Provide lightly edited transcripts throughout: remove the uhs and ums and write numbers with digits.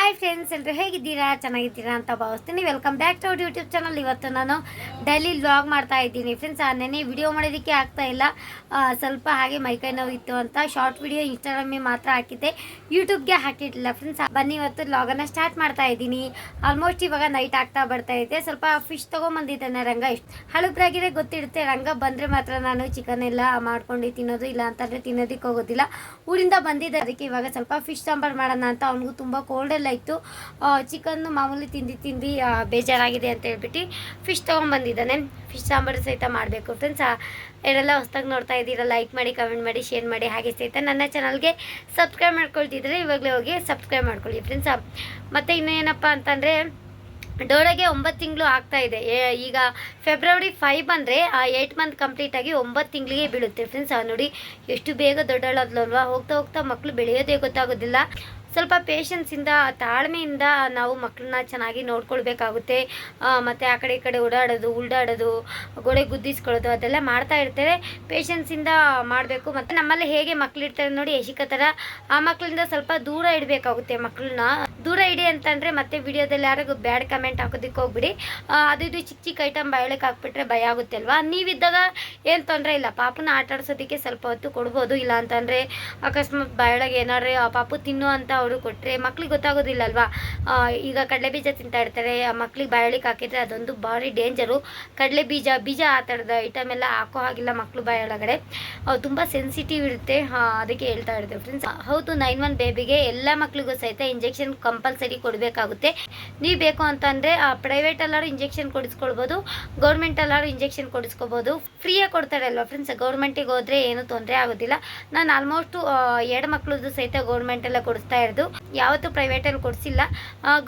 Hi friends, ಎಲ್ಲರೂ ಹೇಗಿದ್ದೀರಾ? ಚೆನ್ನಾಗಿದ್ದೀರಾ ಅಂತ ಭಾವಿಸ್ತೀನಿ. Welcome back to our YouTube channel. ಇವತ್ತು ನಾನು ಡೈಲಿ ವ್ಲಾಗ್ ಮಾಡ್ತಾ ಇದ್ದೀನಿ ಫ್ರೆಂಡ್ಸ್. ನೆನೆ ವಿಡಿಯೋ ಮಾಡೋದಕ್ಕೆ ಆಗ್ತಾ ಇಲ್ಲ, ಸ್ವಲ್ಪ ಹಾಗೆ ಮೈಕೈ ನೋವು ಇತ್ತು ಅಂತ ಶಾರ್ಟ್ ವಿಡಿಯೋ ಇನ್ಸ್ಟಾಗ್ರಾಮಿಗೆ ಮಾತ್ರ ಹಾಕಿದ್ದೆ, ಯೂಟ್ಯೂಬ್ಗೆ ಹಾಕಿರಲಿಲ್ಲ ಫ್ರೆಂಡ್ಸ್. ಬನ್ನಿ ಇವತ್ತು ವ್ಲಾಗನ್ನು ಸ್ಟಾರ್ಟ್ ಮಾಡ್ತಾ ಇದ್ದೀನಿ. ಆಲ್ಮೋಸ್ಟ್ ಇವಾಗ ನೈಟ್ ಆಗ್ತಾ ಬರ್ತಾ ಇದೆ. ಸ್ವಲ್ಪ ಫಿಶ್ ತೊಗೊಂಬಂದಿದ್ದಾನೆ ರಂಗ. ಇಷ್ಟು ಹಳುಬ್ರಾಗಿರೇ ಗೊತ್ತಿರುತ್ತೆ, ರಂಗ ಬಂದರೆ ಮಾತ್ರ ನಾನು ಚಿಕನ್ ಎಲ್ಲ ಮಾಡ್ಕೊಂಡು ತಿನ್ನೋದು, ಇಲ್ಲ ಅಂತಂದರೆ ತಿನ್ನೋದಕ್ಕೆ ಹೋಗೋದಿಲ್ಲ. ಊರಿಂದ ಬಂದಿದ್ದೆ, ಅದಕ್ಕೆ ಇವಾಗ ಸ್ವಲ್ಪ ಫಿಶ್ ಸಾಂಬಾರು ಮಾಡೋಣ ಅಂತ. ಅವನಿಗೂ ತುಂಬ ಕೋಲ್ಡ್ ಎಲ್ಲ ಇತ್ತು. ಚಿಕನ್ ಮಾಮೂಲಿ ತಿಂದು ಬೇಜಾರಾಗಿದೆ ಅಂತ ಹೇಳ್ಬಿಟ್ಟು ಫಿಶ್ ತೊಗೊಂಡ್ಬಂದಿದ್ದಾನೆ. ಫಿಶ್ ಸಾಂಬಾರು ಸಹಿತ ಮಾಡಬೇಕು ಫ್ರೆಂಡ್ಸ್. ಯಾರೆಲ್ಲ ಹೊಸ್ದಾಗಿ ನೋಡ್ತಾ ಇದ್ದೀರಾ ಲೈಕ್ ಮಾಡಿ, ಕಮೆಂಟ್ ಮಾಡಿ, ಶೇರ್ ಮಾಡಿ. ಹಾಗೆ ಸಹಿತ ನನ್ನ ಚಾನಲ್ಗೆ ಸಬ್ಸ್ಕ್ರೈಬ್ ಮಾಡ್ಕೊಳ್ತಿದ್ರೆ ಇವಾಗಲೇ ಹೋಗಿ ಸಬ್ಸ್ಕ್ರೈಬ್ ಮಾಡ್ಕೊಳ್ಳಿ ಫ್ರೆಂಡ್ಸ್. ಮತ್ತು ಇನ್ನೇನಪ್ಪ ಅಂತಂದರೆ, ಡೋರಾಗೆ 9 ತಿಂಗಳು ಆಗ್ತಾ ಇದೆ. ಈಗ ಫೆಬ್ರವರಿ 5 ಬಂದರೆ 8 ಮಂತ್ ಕಂಪ್ಲೀಟಾಗಿ 9 ತಿಂಗಳಿಗೆ ಬೀಳುತ್ತೆ ಫ್ರೆಂಡ್ಸ್. ನೋಡಿ ಎಷ್ಟು ಬೇಗ ದೊಡ್ಡಳದ್ಲಲ್ವಾ. ಹೋಗ್ತಾ ಹೋಗ್ತಾ ಮಕ್ಕಳು ಬೆಳೆಯೋದೇ ಗೊತ್ತಾಗೋದಿಲ್ಲ. ಸ್ವಲ್ಪ ಪೇಷನ್ಸಿಂದ, ತಾಳ್ಮೆಯಿಂದ ನಾವು ಮಕ್ಕಳನ್ನ ಚೆನ್ನಾಗಿ ನೋಡ್ಕೊಳ್ಬೇಕಾಗುತ್ತೆ. ಮತ್ತು ಆ ಕಡೆ ಈ ಕಡೆ ಓಡಾಡೋದು, ಉಲ್ಡಾಡೋದು, ಗೋಡೆ ಗುದ್ದಿಸ್ಕೊಳ್ಳೋದು ಅದೆಲ್ಲ ಮಾಡ್ತಾ ಇರ್ತಾರೆ. ಪೇಷನ್ಸಿಂದ ಮಾಡಬೇಕು. ಮತ್ತು ನಮ್ಮಲ್ಲಿ ಹೇಗೆ ಮಕ್ಕಳಿರ್ತಾರೆ ನೋಡಿ, ಯಶಿಕ ಥರ, ಆ ಮಕ್ಕಳಿಂದ ಸ್ವಲ್ಪ ದೂರ ಇಡಬೇಕಾಗುತ್ತೆ. ಮಕ್ಕಳನ್ನ ದೂರ ಇಡಿ ಅಂತಂದರೆ ಮತ್ತೆ ವಿಡಿಯೋದಲ್ಲಿ ಯಾರಿಗೂ ಬ್ಯಾಡ್ ಕಮೆಂಟ್ ಹಾಕೋದಕ್ಕೆ ಹೋಗ್ಬಿಡಿ. ಅದು ಇದು ಚಿಕ್ಕ ಚಿಕ್ಕ ಐಟಮ್ ಬಾಯೊಳಕ್ಕೆ ಹಾಕ್ಬಿಟ್ರೆ ಭಯ ಆಗುತ್ತೆ ಅಲ್ವಾ. ನೀವಿದ್ದಾಗ ಏನು ತೊಂದರೆ ಇಲ್ಲ, ಪಾಪನ ಆಟ ಆಡ್ಸೋದಕ್ಕೆ ಸ್ವಲ್ಪ ಹೊತ್ತು ಕೊಡ್ಬೋದು. ಇಲ್ಲ ಅಂತಂದರೆ ಅಕಸ್ಮಾತ್ ಬಾಯೊಳಗೆ ಏನಾದ್ರೆ ಆ ಪಾಪು ತಿನ್ನು ಅಂತ ಅವರು ಕೊಟ್ಟರೆ ಮಕ್ಳಿಗೆ ಗೊತ್ತಾಗೋದಿಲ್ಲ ಅಲ್ವಾ. ಈಗ ಕಡಲೆ ಬೀಜ ತಿಂತಾ ಇರ್ತಾರೆ, ಮಕ್ಳಿಗೆ ಬಾಯೊಳಗೆ ಹಾಕಿದರೆ ಅದೊಂದು ಭಾರಿ ಡೇಂಜರು. ಕಡಲೆ ಬೀಜ ಆ ಥರದ ಐಟಮ್ ಎಲ್ಲ ಹಾಕೋ ಹಾಗಿಲ್ಲ ಮಕ್ಕಳು ಬಾಯೊಳಗಡೆ, ತುಂಬ ಸೆನ್ಸಿಟಿವ್ ಇರುತ್ತೆ. ಅದಕ್ಕೆ ಹೇಳ್ತಾ ಇರ್ತೀವಿ ಫ್ರೆಂಡ್ಸ್. ಹೌದು, 9 ಮಂತ್ ಬೇಬಿಗೆ ಎಲ್ಲ ಮಕ್ಳಿಗೂ ಸಹಿತ ಇಂಜೆಕ್ಷನ್ ಕಂಪಲ್ಸರಿ ಕೊಡಬೇಕಾಗುತ್ತೆ. ನೀವು ಬೇಕು ಅಂತಂದರೆ ಪ್ರೈವೇಟಲ್ಲಾರು ಇಂಜೆಕ್ಷನ್ ಕೊಡಿಸ್ಕೊಳ್ಬೋದು, ಗೌರ್ಮೆಂಟಲ್ಲಾರು ಇಂಜೆಕ್ಷನ್ ಕೊಡಿಸ್ಕೋಬೋದು. ಫ್ರೀಯಾಗಿ ಕೊಡ್ತಾರೆ ಅಲ್ವಾ ಫ್ರೆಂಡ್ಸ್. ಗೌರ್ಮೆಂಟಿಗೆ ಹೋದರೆ ಏನು ತೊಂದರೆ ಆಗೋದಿಲ್ಲ. ನಾನು ಆಲ್ಮೋಸ್ಟು 2 ಮಕ್ಳದ್ದು ಸಹಿತ ಗೌರ್ಮೆಂಟೆಲ್ಲ ಕೊಡಿಸ್ತಾ ಇರೋದು, ಯಾವತ್ತೂ ಪ್ರೈವೇಟಲ್ಲಿ ಕೊಡಿಸಿಲ್ಲ.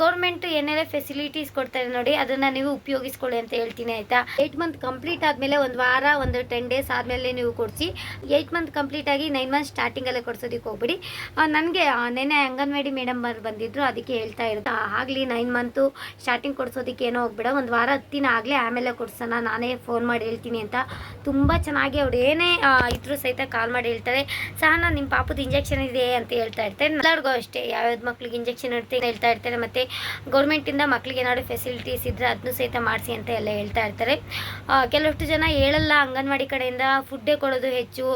ಗೌರ್ಮೆಂಟ್ ಏನೆಲ್ಲ ಫೆಸಿಲಿಟೀಸ್ ಕೊಡ್ತಾರೆ ನೋಡಿ, ಅದನ್ನು ನೀವು ಉಪಯೋಗಿಸ್ಕೊಳ್ಳಿ ಅಂತ ಹೇಳ್ತೀನಿ ಆಯಿತಾ. 8 ಮಂತ್ ಕಂಪ್ಲೀಟ್ ಆದಮೇಲೆ ಒಂದು ವಾರ, ಒಂದು 10 ಡೇಸ್ ಆದಮೇಲೆ ನೀವು ಕೊಡಿಸಿ. 8 ಮಂತ್ ಕಂಪ್ಲೀಟ್ ಆಗಿ 9 ಮಂತ್ ಸ್ಟಾರ್ಟಿಂಗಲ್ಲೇ ಕೊಡಿಸೋದಕ್ಕೆ ಹೋಗ್ಬಿಡಿ. ನನಗೆ ನೆನೆ ಅಂಗನವಾಡಿ ಮೇಡಮ್ ಅವರು ಬಂದಿದ್ದರು, ಅದಕ್ಕೆ ಹೇಳ್ತಾ ಇರೋದು ಆಗಲಿ 9 ಮಂತು ಸ್ಟಾರ್ಟಿಂಗ್ ಕೊಡಿಸೋದಕ್ಕೆ ಏನೋ ಹೋಗ್ಬೇಡ, ಒಂದು ವಾರ 10 ದಿನ ಆಗಲೇ ಆಮೇಲೆ ಕೊಡಿಸೋಣ, ನಾನೇ ಫೋನ್ ಮಾಡಿ ಹೇಳ್ತೀನಿ ಅಂತ. ತುಂಬ ಚೆನ್ನಾಗಿ ಅವ್ರು ಏನೇ ಇದ್ರೂ ಸಹಿತ ಕಾಲ್ ಮಾಡಿ ಹೇಳ್ತಾರೆ, ಸಹನಾ ನಿಮ್ಮ ಪಾಪದ ಇಂಜೆಕ್ಷನ್ ಇದೆ ಅಂತ ಹೇಳ್ತಾ ಇರ್ತಾರೆ. ಎಲ್ಲರಿಗೂ ಅಷ್ಟೇ, ಯಾವ್ಯಾವ್ದು ಮಕ್ಳಿಗೆ ಇಂಜೆಕ್ಷನ್ ಇರ್ತೀನಿ ಹೇಳ್ತಾ ಇರ್ತಾರೆ. ಮತ್ತು ಗೌರ್ಮೆಂಟಿಂದ ಮಕ್ಳಿಗೆ ಏನಾದ್ರು ಫೆಸಿಲಿಟೀಸ್ ಇದ್ದರೆ ಅದನ್ನು ಸಹಿತ ಮಾಡಿಸಿ ಅಂತ ಎಲ್ಲ ಹೇಳ್ತಾ ಇರ್ತಾರೆ. ಕೆಲವಷ್ಟು ಜನ ಹೇಳಲ್ಲ, ಅಂಗನವಾಡಿ ಕಡೆಯಿಂದ ಫುಡ್ಡೇ ಕೊಡೋದು ಹೆಚ್ಚು,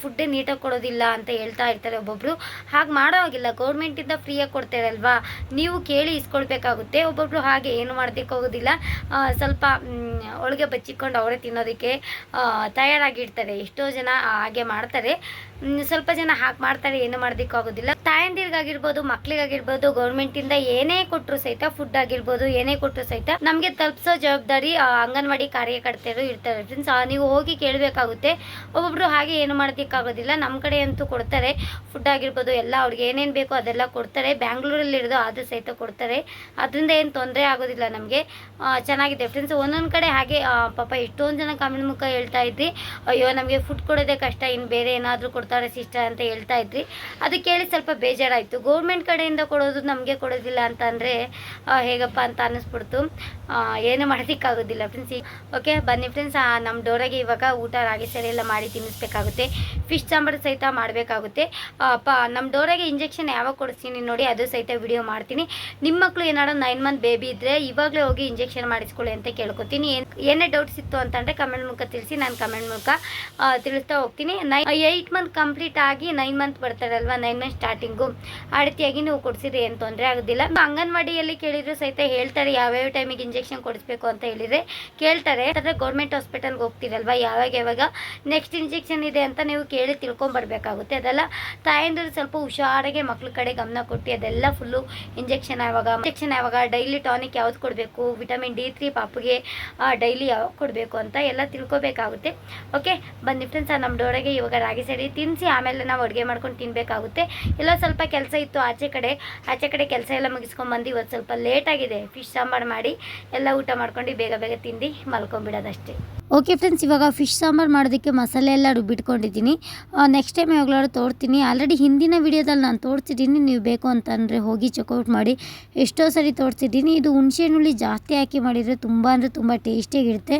ಫುಡ್ಡೇ ನೀಟಾಗಿ ಕೊಡೋದಿಲ್ಲ ಅಂತ ಹೇಳ್ತಾ ಇರ್ತಾರೆ ಒಬ್ಬೊಬ್ಬರು. ಹಾಗೆ ಮಾಡೋ ಹಾಗಿಲ್ಲ, ಗೌರ್ಮೆಂಟಿಂದ ಫ್ರೀಯಾಗಿ ಕೊಡ್ತಾರಲ್ವಾ, ನೀವು ಕೇಳಿ ಇಸ್ಕೊಳ್ಬೇಕಾಗುತ್ತೆ. ಒಬ್ಬೊಬ್ಬರು ಹಾಗೆ ಏನು ಮಾಡೋದಕ್ಕೆ ಹೋಗೋದಿಲ್ಲ, ಸ್ವಲ್ಪ ಒಳಗೆ ಬಚ್ಚಿಕೊಂಡು ಅವರೇ ತಿನ್ನೋದಕ್ಕೆ ತಯಾರಾಗಿರ್ತಾರೆ. ಎಷ್ಟೋ ಜನ ಹಾಗೆ ಮಾಡ್ತಾರೆ, ಸ್ವಲ್ಪ ಜನ ಹಾಗೆ ಮಾಡ್ತಾರೆ, ಏನು ಮಾಡೋದಕ್ಕೆ ಆಗೋದಿಲ್ಲ. ತಾಯಂದಿರಿಗಾಗಿರ್ಬೋದು, ಮಕ್ಳಿಗಾಗಿರ್ಬೋದು, ಗೌರ್ಮೆಂಟಿಂದ ಏನೇ ಕೊಟ್ಟರು ಸಹಿತ, ಫುಡ್ ಆಗಿರ್ಬೋದು ಏನೇ ಕೊಟ್ಟರು ಸಹಿತ ನಮಗೆ ತಲುಪಿಸೋ ಜವಾಬ್ದಾರಿ ಅಂಗನವಾಡಿ ಕಾರ್ಯಕರ್ತರು ಇರ್ತಾರೆ ಫ್ರೆಂಡ್ಸ್. ನೀವು ಹೋಗಿ ಕೇಳಬೇಕಾಗುತ್ತೆ. ಒಬ್ಬೊಬ್ರು ಹಾಗೆ ಏನು ಮಾಡೋದಕ್ಕಾಗೋದಿಲ್ಲ. ನಮ್ಮ ಕಡೆ ಅಂತೂ ಕೊಡ್ತಾರೆ, ಫುಡ್ ಆಗಿರ್ಬೋದು ಎಲ್ಲ ಅವ್ರಿಗೆ ಏನೇನು ಬೇಕೋ ಅದೆಲ್ಲ ಕೊಡ್ತಾರೆ. ಬ್ಯಾಂಗ್ಳೂರಲ್ಲಿರೋದು ಆದರೂ ಸಹಿತ ಕೊಡ್ತಾರೆ, ಅದರಿಂದ ಏನು ತೊಂದರೆ ಆಗೋದಿಲ್ಲ ನಮಗೆ. ಚೆನ್ನಾಗಿದೆ ಫ್ರೆಂಡ್ಸ್. ಒಂದೊಂದು ಕಡೆ ಹಾಗೆ ಪಾಪ ಎಷ್ಟೊಂದು ಜನ ಕಾಮೆಂಟ್ ಮುಖ ಹೇಳ್ತಾ ಇದ್ರಿ, ಅಯ್ಯೋ ನಮಗೆ ಫುಡ್ ಕೊಡೋದೇ ಕಷ್ಟ, ಇನ್ನು ಬೇರೆ ಏನಾದರೂ ಕೊಡ್ತಾರೆ ಸಿಸ್ಟರ್ ಅಂತ ಹೇಳ್ತಾ ಇದ್ರಿ. ಅದು ಕೇಳಿ ಸ್ವಲ್ಪ ಬೇಜಾರಾಯಿತು. ಗೌರ್ಮೆಂಟ್ ಕಡೆಯಿಂದ ಕೊಡೋದು ನಮಗೆ ಕೊಡೋದಿಲ್ಲ ಅಂತ ಅಂದರೆ ಹೇಗಪ್ಪ ಅಂತ ಅನ್ನಿಸ್ಬಿಡ್ತು. ಏನು ಮಾಡೋದಕ್ಕಾಗೋದಿಲ್ಲ ಫ್ರೆಂಡ್ಸ್. ಓಕೆ ಬನ್ನಿ ಫ್ರೆಂಡ್ಸ್, ನಮ್ಮ ಡೋರಾಗೆ ಇವಾಗ ಊಟ ರಾಗಿ ಸರಿ ಎಲ್ಲ ಮಾಡಿ ತಿನ್ನಿಸ್ಬೇಕಾಗುತ್ತೆ. ಫಿಶ್ ಸಾಂಬಾರು ಸಹಿತ ಮಾಡಬೇಕಾಗುತ್ತೆ. ನಮ್ಮ ಡೋರಾಗೆ ಇಂಜೆಕ್ಷನ್ ಯಾವಾಗ ಕೊಡಿಸ್ತೀನಿ ನೋಡಿ, ಅದು ಸಹಿತ ವಿಡಿಯೋ ಮಾಡ್ತೀನಿ. ನಿಮ್ಮ ಮಕ್ಕಳು ಏನಾದ್ರು 9 ಮಂತ್ ಬೇಬಿ ಇದ್ದರೆ ಇವಾಗಲೇ ಹೋಗಿ ಇಂಜೆಕ್ಷನ್ ಮಾಡಿಸ್ಕೊಳ್ಳಿ ಅಂತ ಕೇಳ್ಕೊತೀನಿ. ಏನೇ ಡೌಟ್ಸ್ ಇತ್ತು ಅಂತಂದರೆ ಕಮೆಂಟ್ ಮೂಲಕ ತಿಳಿಸಿ, ನಾನು ಕಮೆಂಟ್ ಮೂಲಕ ತಿಳಿಸ್ತಾ ಹೋಗ್ತೀನಿ. 8 ಮಂತ್ ಕಂಪ್ಲೀಟ್ ಆಗಿ 9 ಮಂತ್ ಬರ್ತಾರಲ್ವ, 9 ಮಂತ್ ಸ್ಟಾರ್ಟಿಂಗು ಆ ರೀತಿಯಾಗಿ ನೀವು ಕೊಡಿಸಿದ್ರೆ ಏನು ತೊಂದರೆ ಆಗೋದಿಲ್ಲ. ಅಂಗನವಾಡಿಯಲ್ಲಿ ಕೇಳಿದ್ರು ಸಹಿತ ಹೇಳ್ತಾರೆ, ಯಾವ್ಯಾವ ಟೈಮಿಗೆ ಇಂಜೆಕ್ಷನ್ ಕೊಡಿಸ್ಬೇಕು ಅಂತ ಹೇಳಿದರೆ ಕೇಳ್ತಾರೆ. ಆದರೆ ಗೌರ್ಮೆಂಟ್ ಹಾಸ್ಪಿಟಲ್ಗೆ ಹೋಗ್ತೀರಲ್ವ, ಯಾವಾಗ ನೆಕ್ಸ್ಟ್ ಇಂಜೆಕ್ಷನ್ ಇದೆ ಅಂತ ನೀವು ಕೇಳಿ ತಿಳ್ಕೊಂಬರ್ಬೇಕಾಗುತ್ತೆ. ಅದೆಲ್ಲ ತಾಯಂದಿರು ಸ್ವಲ್ಪ ಹುಷಾರಾಗೆ ಮಕ್ಳ ಕಡೆ ಗಮನ ಕೊಟ್ಟು ಅದೆಲ್ಲ ಫುಲ್ಲು ಇಂಜೆಕ್ಷನ್ ಯಾವಾಗ ಡೈಲಿ ಟಾನಿಕ್ ಯಾವ್ದು ಕೊಡಬೇಕು, ವಿಟಮಿನ್ D3 ಪಾಪುಗೆ ಡೈಲಿ ಯಾವಾಗ ಕೊಡಬೇಕು ಅಂತ ಎಲ್ಲ ತಿಳ್ಕೊಬೇಕಾಗುತ್ತೆ. ಓಕೆ ಬನ್ನಿ ಫ್ರೆಂಡ್ಸ್, ನಮ್ಮ ಡೋರಾಗೆ ಇವಾಗ ರಾಗಿ ಸರಿ ತಿನ್ನಿಸಿ ಆಮೇಲೆ ನಾವು ಅಡುಗೆ ಮಾಡ್ಕೊಂಡು ತಿನ್ನಬೇಕಾಗುತ್ತೆ. ಎಲ್ಲ ಸ್ವಲ್ಪ ಕೆಲಸ ಇತ್ತು ಆಚೆ ಕಡೆ ಕೆಲಸ ಎಲ್ಲ ಮುಗಿಸ್ಕೊಂಡ್ಬಂದು ಇವತ್ತು ಸ್ವಲ್ಪ ಲೇಟಾಗಿದೆ. ಫಿಶ್ ಸಾಂಬಾರು ಮಾಡಿ ಎಲ್ಲ ಊಟ ಮಾಡ್ಕೊಂಡು ಬೇಗ ತಿಂದು ಮಲ್ಕೊಂಡ್ಬಿಡೋದಷ್ಟೇ. ಓಕೆ ಫ್ರೆಂಡ್ಸ್, ಇವಾಗ ಫಿಶ್ ಸಾಂಬಾರು ಮಾಡೋದಕ್ಕೆ ಮಸಾಲೆ ಎಲ್ಲ ರುಬ್ಬಿಟ್ಕೊಂಡಿದ್ದೀನಿ. ನೆಕ್ಸ್ಟ್ ಟೈಮ್ ಯಾವಾಗಲಾದ್ರು ತೋರಿಸ್ತೀನಿ. ಆಲ್ರೆಡಿ ಹಿಂದಿನ ವೀಡಿಯೋದಲ್ಲಿ ನಾನು ತೋರಿಸಿದ್ದೀನಿ, ನೀವು ಬೇಕು ಅಂತಂದರೆ ಹೋಗಿ ಚೆಕ್ಔಟ್ ಮಾಡಿ. ಎಷ್ಟೋ ಸರಿ ತೋರಿಸಿದ್ದೀನಿ. ಇದು ಹುಣಸೆಹಣ್ಣುಳ್ಳಿ ಜಾಸ್ತಿ ಹಾಕಿ ಮಾಡಿದರೆ ತುಂಬ ಅಂದರೆ ತುಂಬ ಟೇಸ್ಟಿಯಾಗಿರುತ್ತೆ.